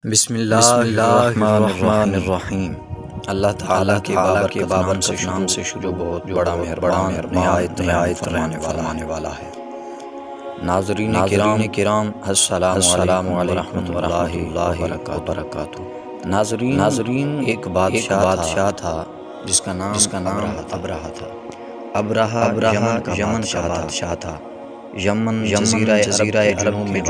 بسم اللہ الرحمن الرحیم۔ اللہ تعالیٰ کے بابرکت نام سے شروع، بہت بڑا مہربان نہایت فرمانے والا ہے۔ ناظرین کرام السلام علیکم ورحمۃ اللہ وبرکاتہ۔ ناظرین ایک بادشاہ تھا جس کا نام ابرہہ تھا۔ ابرہہ یمن کا بادشاہ تھا۔ یمن جزیرہ عرب میں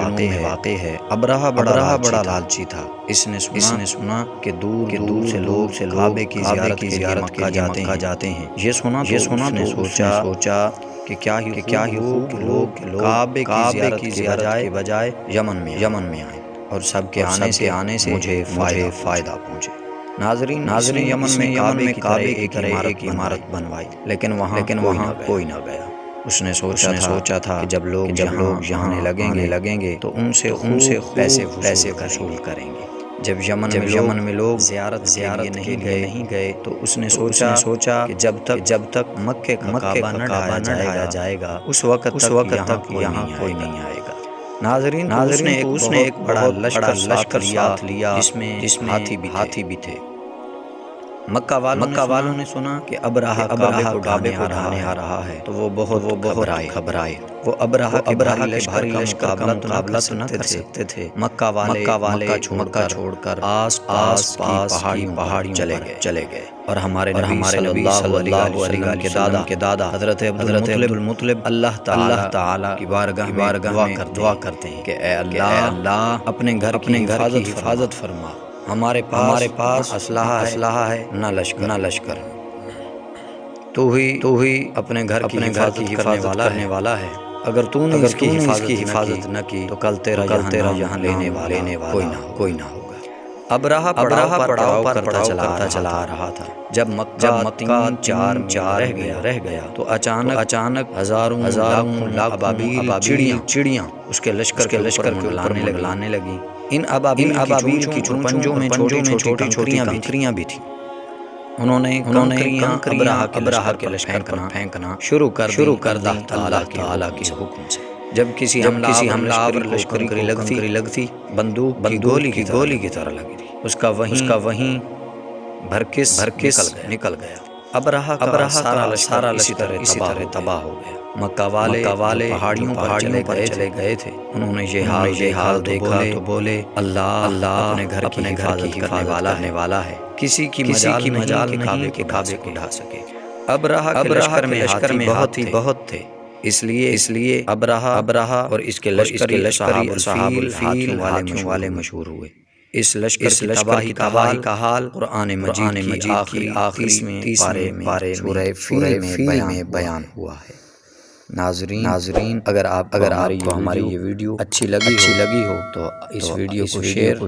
واقع ہے۔ ابرہہ بڑا لالچی تھا۔ اس نے سنا کہ دور سے لوگ کعبے کی زیارت کے لیے مکہ جاتے ہیں۔ یہ سنا تو سوچا کہ کیا ہی خوب لوگ کعبے کی زیارت کے بجائے یمن میں آئیں اور سب کے آنے سے مجھے فائدہ پہنچے۔ ناظرین یمن میں کعبے کی ایک عمارت بنوائی، لیکن وہاں کوئی نہ گیا۔ اس نے سوچا تھا کہ جب لوگ یہاں لگیں گے تو ان سے پیسے وصول کریں گے۔ جب یمن میں لوگ زیارت نہیں گئے تو اس نے سوچا کہ جب تک مکے کا کعبہ نہ ڈھایا جائے گا اس وقت تک یہاں کوئی نہیں آئے گا۔ ناظرین اس نے ایک بڑا لشکر ساتھ لیا جس میں ہاتھی بھی تھے۔ مکہ والوں نے سنا کہ ابرہہ کعبے کو ڈھانے آ رہا ہے تو وہ بہت گھبرائے۔ وہ ابرہہ کے بھاری لشکر کا مقابلہ نہ کر سکتے تھے۔ مکہ والے چھوڑ کر آس پاس کی پہاڑیوں چلے گئے اور ہمارے نبی صلی اللہ علیہ وسلم کے دادا حضرت عبدالمطلب اللہ تعالی کی بارگاہ میں دعا کرتے ہیں کہ اے اللہ اپنے گھر کی حفاظت فرما۔ ہمارے پاس اسلحہ ہے نہ لشکر۔ تو ہی اپنے گھر کی حفاظت کرنے والا ہے۔ اگر تو نے اس کی حفاظت نہ کی تو کل تیرا یہاں لینے والا کوئی نہ ہوگا۔ ابرہہ پڑاؤ کرتا چلا آ رہا تھا۔ جب مکہ چار رہ گیا تو اچانک ہزاروں ابابیل چڑیاں اس کے لشکر کے اوپر لانے لگی۔ ان ابابیل کی چونچوں میں چھوٹی کنکریاں بھی تھیں۔ انہوں نے ابرہہ کے لشکر پر پھینکنا شروع کر دیا اللہ تعالیٰ کے حکم سے۔ جب کسی حملہ آور لشکر کی لگتی بندوق کی گولی کی طرح لگی، اس کا وہیں بھرکس نکل گیا۔ ابرہہ کا سارا لشکر اسی طرح تباہ ہو گیا۔ مکہ والے پہاڑیوں پر چلے گئے تھے۔ انہوں نے یہ حال دیکھا تو بولے اللہ اپنے گھر کی حفاظت کرنے والا ہے، کسی کی مجال نہیں کہ کعبے کو ڈھا سکے۔ ابرہہ کے لشکر میں بہت تھے، اس لیے ابرہہ اور اس کے لشکری صحاب الفیل والے مشہور ہوئے۔ اس لشکر کی تباہی کا حال قرآن مجید کی آخری 30 پارے سورہ فیل میں بیان ہوا ہے۔ ناظرین اگر آپ کو ہماری یہ ویڈیو اچھی لگی ہو تو اس ویڈیو کو شیئر